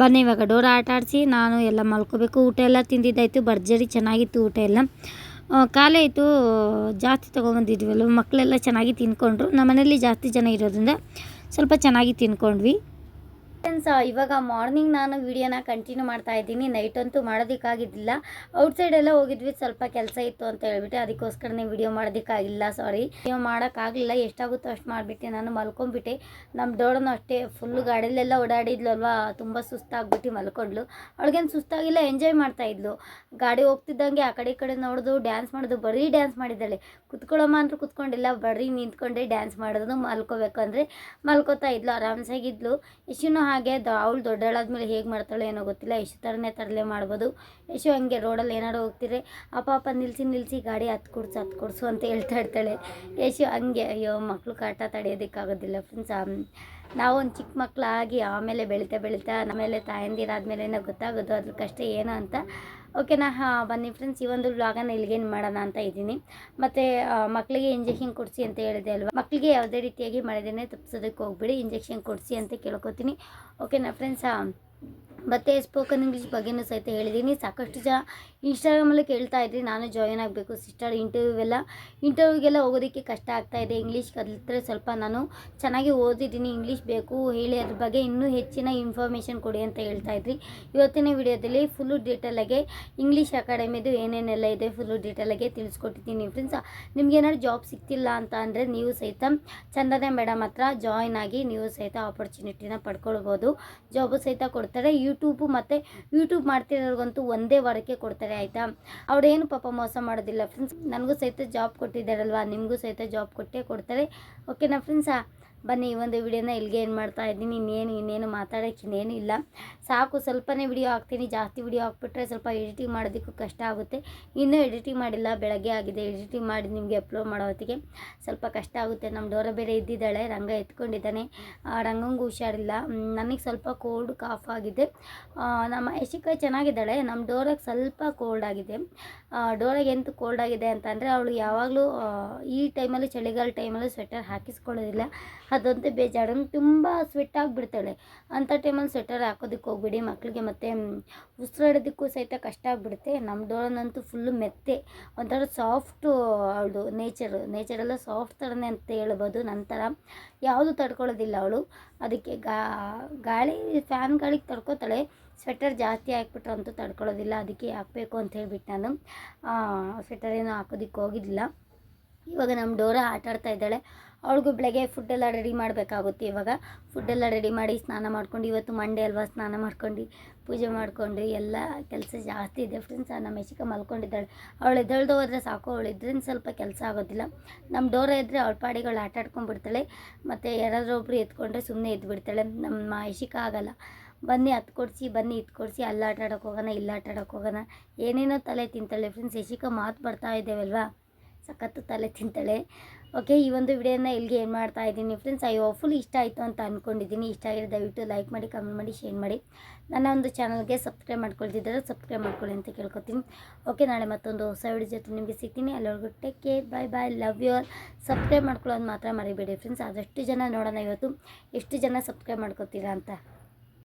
ಬನ್ನಿ, ಇವಾಗ ಡೋರ ಆಟ ಆಡಿಸಿ ನಾನು ಎಲ್ಲ ಮಲ್ಕೋಬೇಕು. ಊಟ ಎಲ್ಲ ತಿಂದಿದ್ದಾಯಿತು, ಭರ್ಜರಿ ಚೆನ್ನಾಗಿತ್ತು ಊಟ ಎಲ್ಲ. ಖಾಲಿ ಆಯಿತು, ಜಾಸ್ತಿ ತೊಗೊಂಬಂದಿದ್ವಲ್ಲ. ಮಕ್ಕಳೆಲ್ಲ ಚೆನ್ನಾಗಿ ತಿನ್ಕೊಂಡ್ರು. ನಮ್ಮ ಮನೇಲಿ ಜಾಸ್ತಿ ಜನ ಇರೋದ್ರಿಂದ ಸ್ವಲ್ಪ ಚೆನ್ನಾಗಿ ತಿನ್ಕೊಂಡ್ವಿ. ಫ್ರೆಂಡ್ಸ್, ಇವಾಗ ಮಾರ್ನಿಂಗ್ ನಾನು ವೀಡಿಯೋನ ಕಂಟಿನ್ಯೂ ಮಾಡ್ತಾ ಇದ್ದೀನಿ. ನೈಟ್ ಅಂತೂ ಮಾಡೋದಕ್ಕಾಗಿದ್ದಿಲ್ಲ. ಔಟ್ಸೈಡ್ ಎಲ್ಲ ಹೋಗಿದ್ವಿ, ಸ್ವಲ್ಪ ಕೆಲಸ ಇತ್ತು ಅಂತ ಹೇಳ್ಬಿಟ್ಟು. ಅದಕ್ಕೋಸ್ಕರನೇ ವೀಡಿಯೋ ಮಾಡೋದಕ್ಕಾಗಿಲ್ಲ, ಸಾರಿ. ವೀಡಿಯೋ ಮಾಡೋಕ್ಕಾಗಲಿಲ್ಲ. ಎಷ್ಟಾಗುತ್ತೋ ಅಷ್ಟು ಮಾಡಿಬಿಟ್ಟು ನಾನು ಮಲ್ಕೊಂಡ್ಬಿಟ್ಟೆ. ನಮ್ಮ ಡೋಡನು ಅಷ್ಟೇ ಫುಲ್ಲು ಗಾಡಿಯಲ್ಲೆಲ್ಲ ಓಡಾಡಿದ್ಲು ಅಲ್ವಾ, ತುಂಬ ಸುಸ್ತಾಗ್ಬಿಟ್ಟು ಮಲ್ಕೊಂಡ್ಲು. ಅವಳಿಗೇನು ಸುಸ್ತಾಗಿಲ್ಲ, ಎಂಜಾಯ್ ಮಾಡ್ತಾಯಿದ್ಲು. ಗಾಡಿ ಹೋಗ್ತಿದ್ದಂಗೆ ಆ ಕಡೆ ಈ ಕಡೆ ನೋಡೋದು, ಡ್ಯಾನ್ಸ್ ಮಾಡೋದು, ಬರೀ ಡ್ಯಾನ್ಸ್ ಮಾಡಿದ್ದಾಳೆ. ಕುತ್ಕೊಳ್ಳೋಮ್ಮ ಅಂದರೂ ಕುತ್ಕೊಂಡಿಲ್ಲ, ಬರೀ ನಿಂತ್ಕೊಂಡೆ ಡ್ಯಾನ್ಸ್ ಮಾಡೋದು. ಮಲ್ಕೋಬೇಕು ಅಂದರೆ ಮಲ್ಕೋತಾ ಇದ್ಲು, ಆರಾಮ್ಸಾಗಿದ್ಲು. ಇಷ್ಟೂ ಹಾಗೆ ಅವಳು ದೊಡ್ಡಳಾದ್ಮೇಲೆ ಹೇಗೆ ಮಾಡ್ತಾಳೆ ಏನೋ ಗೊತ್ತಿಲ್ಲ, ಯಶು ಥರನೇ ತರಲೆ ಮಾಡ್ಬೋದು. ಯಶು ಹಂಗೆ ರೋಡಲ್ಲಿ ಏನಾರು ಹೋಗ್ತಿದ್ರೆ ಅಪ್ಪ ನಿಲ್ಲಿಸಿ ಗಾಡಿ ಹತ್ತು ಕೊಡಿಸು ಅಂತ ಹೇಳ್ತಾ ಇರ್ತಾಳೆ. ಯಶು ಹಂಗೆ ಅಯ್ಯೋ ಮಕ್ಕಳು ಕಾಟ ತಡೆಯೋದಕ್ಕಾಗೋದಿಲ್ಲ ಫ್ರೆಂಡ್ಸ್. ನಾವು ಒಂದು ಚಿಕ್ಕ ಮಕ್ಕಳಾಗಿ ಆಮೇಲೆ ಬೆಳೀತಾ ಆಮೇಲೆ ತಾಯಂದಿರಾದ್ಮೇಲೆ ಗೊತ್ತಾಗೋದು ಅದ್ರ ಕಷ್ಟ ಏನು ಅಂತ. ಓಕೆನಾ? ಬನ್ನಿ ಫ್ರೆಂಡ್ಸ್, ಈ ಒಂದು ವ್ಲಾಗನ್ನು ಇಲ್ಲಿಗೇನು ಮಾಡೋಣ ಅಂತ ಇದ್ದೀನಿ. ಮತ್ತು ಮಕ್ಕಳಿಗೆ ಇಂಜೆಕ್ಷನ್ ಕೊಡಿಸಿ ಅಂತ ಹೇಳಿದೆ ಅಲ್ವಾ, ಮಕ್ಕಳಿಗೆ ಯಾವುದೇ ರೀತಿಯಾಗಿ ಮಳೆದೇನೆ ತಪ್ಪಿಸೋದಕ್ಕೆ ಹೋಗ್ಬಿಡಿ, ಇಂಜೆಕ್ಷನ್ ಕೊಡಿಸಿ ಅಂತ ಕೇಳ್ಕೊತೀನಿ. ಓಕೆನಾ ಫ್ರೆಂಡ್ಸ್? ಮತ್ತು ಸ್ಪೋಕನ್ ಇಂಗ್ಲೀಷ್ ಬಗ್ಗೆಯೂ ಸಹಿತ ಹೇಳಿದ್ದೀನಿ. ಸಾಕಷ್ಟು ಜನ ಇನ್ಸ್ಟಾಗ್ರಾಮಲ್ಲಿ ಕೇಳ್ತಾ ಇದ್ರಿ ನಾನು ಜಾಯಿನ್ ಆಗಬೇಕು ಸಿಸ್ಟರ್, ಇಂಟರ್ವ್ಯೂಗೆಲ್ಲ ಹೋಗೋದಕ್ಕೆ ಕಷ್ಟ ಆಗ್ತಾಯಿದೆ, ಇಂಗ್ಲೀಷ್ ಕಲಿತ್ರೆ ಸ್ವಲ್ಪ ನಾನು ಚೆನ್ನಾಗಿ ಓದಿದ್ದೀನಿ, ಇಂಗ್ಲೀಷ್ ಬೇಕು ಹೇಳಿ, ಅದ್ರ ಬಗ್ಗೆ ಇನ್ನೂ ಹೆಚ್ಚಿನ ಇನ್ಫಾರ್ಮೇಷನ್ ಕೊಡಿ ಅಂತ ಹೇಳ್ತಾ ಇದ್ರಿ. ಇವತ್ತಿನ ವಿಡಿಯೋದಲ್ಲಿ ಫುಲ್ಲು ಡೀಟೇಲಾಗಿ ಇಂಗ್ಲೀಷ್ ಅಕಾಡೆಮಿದು ಏನೇನೆಲ್ಲ ಇದೆ ಫುಲ್ಲು ಡೀಟೇಲಾಗಿ ತಿಳಿಸ್ಕೊಟ್ಟಿದ್ದೀನಿ ಫ್ರೆಂಡ್ಸ್. ನಿಮ್ಗೆ ಏನಾದ್ರು ಜಾಬ್ ಸಿಗ್ತಿಲ್ಲ ಅಂತ ಅಂದರೆ ನೀವು ಸಹಿತ ಚಂದನೆ ಮೇಡಮ್ ಹತ್ರ ಜಾಯಿನ್ ಆಗಿ ನೀವು ಸಹಿತ ಆಪರ್ಚುನಿಟಿನ ಪಡ್ಕೊಳ್ಬೋದು. ಜಾಬು ಸಹಿತ ಕೊಡ್ತಾರೆ. ಯೂಟ್ಯೂಬ್ ಮಾಡ್ತಿರೋರ್ಗಂತೂ ಒಂದೇ ವಾರಕ್ಕೆ ಕೊಡ್ತಾರೆ, ಆಯಿತಾ? ಅವಳೇನು ಪಾಪ ಮೋಸ ಮಾಡೋದಿಲ್ಲ ಫ್ರೆಂಡ್ಸ್. ನನಗೂ ಸಹಿತ ಜಾಬ್ ಕೊಟ್ಟಿದ್ದಾರಲ್ವ, ನಿಮಗೂ ಸಹಿತ ಜಾಬ್ ಕೊಟ್ಟೇ ಕೊಡ್ತಾರೆ. ಓಕೆನಾ ಫ್ರೆಂಡ್ಸಾ? ಬನ್ನಿ, ಈ ಒಂದು ವಿಡಿಯೋನ ಇಲ್ಲಿಗೆ ಏನು ಮಾಡ್ತಾ ಇದ್ದೀನಿ. ಇನ್ನೇನು ಮಾತಾಡೋಕ್ಕೆ ಇನ್ನೇನು ಇಲ್ಲ, ಸಾಕು. ಸ್ವಲ್ಪನೇ ವಿಡಿಯೋ ಹಾಕ್ತೀನಿ, ಜಾಸ್ತಿ ವಿಡಿಯೋ ಹಾಕ್ಬಿಟ್ರೆ ಸ್ವಲ್ಪ ಎಡಿಟಿಂಗ್ ಮಾಡೋದಕ್ಕೂ ಕಷ್ಟ ಆಗುತ್ತೆ. ಇನ್ನೂ ಎಡಿಟಿಂಗ್ ಮಾಡಿಲ್ಲ, ಬೆಳಗ್ಗೆ ಆಗಿದೆ. ಎಡಿಟಿಂಗ್ ಮಾಡಿ ನಿಮಗೆ ಅಪ್ಲೋಡ್ ಮಾಡೋ ಹೊತ್ತಿಗೆ ಸ್ವಲ್ಪ ಕಷ್ಟ ಆಗುತ್ತೆ. ನಮ್ಮ ಡೋರ ಬೇರೆ ಇದ್ದಿದ್ದಾಳೆ, ರಂಗ ಎತ್ಕೊಂಡಿದ್ದಾನೆ. ರಂಗಂಗೂ ಹುಷಾರಿಲ್ಲ, ನನಗೆ ಸ್ವಲ್ಪ ಕೋಲ್ಡ್ ಕಾಫ್ ಆಗಿದೆ. ನಮ್ಮ ಯಶಿಕಾ ಚೆನ್ನಾಗಿದ್ದಾಳೆ, ನಮ್ಮ ಡೋರಾಗೆ ಸ್ವಲ್ಪ ಕೋಲ್ಡ್ ಆಗಿದೆ. ಡೋರಾಗೆ ಎಂತ ಕೋಲ್ಡ್ ಆಗಿದೆ ಅಂತಂದರೆ ಅವಳು ಯಾವಾಗಲೂ ಈ ಟೈಮಲ್ಲಿ ಚಳಿಗಾಲ ಟೈಮಲ್ಲಿ ಸ್ವೆಟರ್ ಹಾಕಿಸ್ಕೊಳ್ಳೋದಿಲ್ಲ, ಅದಂತೂ ಬೇಜಾರು. ತುಂಬ ಸ್ವೆಟ್ ಆಗಿಬಿಡ್ತಾಳೆ, ಅಂಥ ಟೈಮಲ್ಲಿ ಸ್ವೆಟರ್ ಹಾಕೋದಕ್ಕೆ ಹೋಗ್ಬಿಡಿ ಮಕ್ಕಳಿಗೆ. ಮತ್ತು ಉಸಿರಾಡೋದಕ್ಕೂ ಸಹಿತ ಕಷ್ಟ ಆಗಿಬಿಡುತ್ತೆ. ನಮ್ಮ ಡೋರನಂತೂ ಫುಲ್ಲು ಮೆತ್ತೆ, ಒಂಥರ ಸಾಫ್ಟು ಅವಳದು ನೇಚರೆಲ್ಲ ಸಾಫ್ಟ್ ಥರನೇ ಅಂತ ಹೇಳ್ಬೋದು. ನಂತರ ಯಾವುದು ತಡ್ಕೊಳ್ಳೋದಿಲ್ಲ ಅವಳು, ಅದಕ್ಕೆ ಗಾಳಿ ಫ್ಯಾನ್ ಗಾಳಿಗೆ ತಡ್ಕೋತಾಳೆ. ಸ್ವೆಟರ್ ಜಾಸ್ತಿ ಹಾಕ್ಬಿಟ್ರೆ ಅಂತೂ ತಡ್ಕೊಳ್ಳೋದಿಲ್ಲ, ಅದಕ್ಕೆ ಹಾಕಬೇಕು ಅಂತ ಹೇಳ್ಬಿಟ್ಟು ನಾನು ಸ್ವೆಟರ್ ಏನೂ ಹಾಕೋದಕ್ಕೆ ಹೋಗಿದ್ದಿಲ್ಲ. ಇವಾಗ ನಮ್ಮ ಡೋರ ಆಟಾಡ್ತಾ ಇದ್ದಾಳೆ. ಅವಳಿಗೂ ಬೆಳಗ್ಗೆ ಫುಡ್ಡೆಲ್ಲ ರೆಡಿ ಮಾಡಬೇಕಾಗುತ್ತೆ. ಇವಾಗ ಫುಡ್ಡೆಲ್ಲ ರೆಡಿ ಮಾಡಿ ಸ್ನಾನ ಮಾಡ್ಕೊಂಡು, ಇವತ್ತು ಮಂಡೇ ಅಲ್ವಾ, ಸ್ನಾನ ಮಾಡ್ಕೊಂಡು ಪೂಜೆ ಮಾಡ್ಕೊಂಡು ಎಲ್ಲ ಕೆಲಸ ಜಾಸ್ತಿ ಇದೆ ಫ್ರೆಂಡ್ಸ್. ನಮ್ಮ ಯಶಿಕಾ ಮಲ್ಕೊಂಡಿದ್ದಾಳೆ. ಅವಳು ಎದ್ದೇಳ್ದು ಹೋದರೆ ಸಾಕು, ಅವಳು ಇದ್ರಿಂದ ಸ್ವಲ್ಪ ಕೆಲಸ ಆಗೋದಿಲ್ಲ. ನಮ್ಮ ಡೋರ ಇದ್ದರೆ ಅವಳ ಪಾಡಿಗಳು ಆಟ ಆಡ್ಕೊಂಡ್ಬಿಡ್ತಾಳೆ. ಮತ್ತು ಯಾರಾದರೂ ಒಬ್ಬರು ಎತ್ಕೊಂಡ್ರೆ ಸುಮ್ಮನೆ ಎದ್ಬಿಡ್ತಾಳೆ. ನಮ್ಮ ಯಶಿಕಾ ಆಗಲ್ಲ, ಬನ್ನಿ ಅದು ಕೊಡಿಸಿ, ಬನ್ನಿ ಇದು ಕೊಡಿಸಿ, ಅಲ್ಲಿ ಆಟ ಆಡೋಕೆ ಹೋಗೋಣ, ಇಲ್ಲಿ ಆಟ ಆಡೋಕೆ ಹೋಗೋಣ, ಏನೇನೋ ತಲೆ ತಿಂತಾಳೆ ಫ್ರೆಂಡ್ಸ್. ಯಶಿಕಾ ಮಾತು ಬರ್ತಾ ಇದ್ದೇವಲ್ವಾ, ಸಖತ್ತು ತಲೆ ತಿಂತಾಳೆ. ಓಕೆ, ಈ ಒಂದು ವಿಡಿಯೋನ ಇಲ್ಲಿಗೆ ಏನು ಮಾಡ್ತಾ ಇದ್ದೀನಿ ಫ್ರೆಂಡ್ಸ್. ಫುಲ್ ಇಷ್ಟ ಆಯಿತು ಅಂತ ಅಂದ್ಕೊಂಡಿದ್ದೀನಿ. ಇಷ್ಟ ಆಗಿರೋ ದಯವಿಟ್ಟು ಲೈಕ್ ಮಾಡಿ, ಕಮೆಂಟ್ ಮಾಡಿ, ಶೇರ್ ಮಾಡಿ. ನನ್ನ ಒಂದು ಚಾನಲ್ಗೆ ಸಬ್ಸ್ಕ್ರೈಬ್ ಮಾಡ್ಕೊಳ್ತಿದ್ದಾರೆ, ಸಬ್ಸ್ಕ್ರೈಬ್ ಮಾಡ್ಕೊಳ್ಳಿ ಅಂತ ಕೇಳ್ಕೊತೀನಿ. ಓಕೆ, ನಾಳೆ ಮತ್ತೊಂದು ಹೊಸ ವಿಡಿಯೋ ಜೊತೆ ನಿಮಗೆ ಸಿಗ್ತೀನಿ. ಅಲ್ಲಿವರೆಗೂ take care, bye, love you all. Subscribe ಮಾಡ್ಕೊಳ್ಳೋದು ಮಾತ್ರ ಮರಿಬೇಡಿ ಫ್ರೆಂಡ್ಸ್. ಆದಷ್ಟು ಜನ ನೋಡೋಣ ಇವತ್ತು ಎಷ್ಟು ಜನ ಸಬ್ಸ್ಕ್ರೈಬ್ ಮಾಡ್ಕೊತೀರಾ ಅಂತ.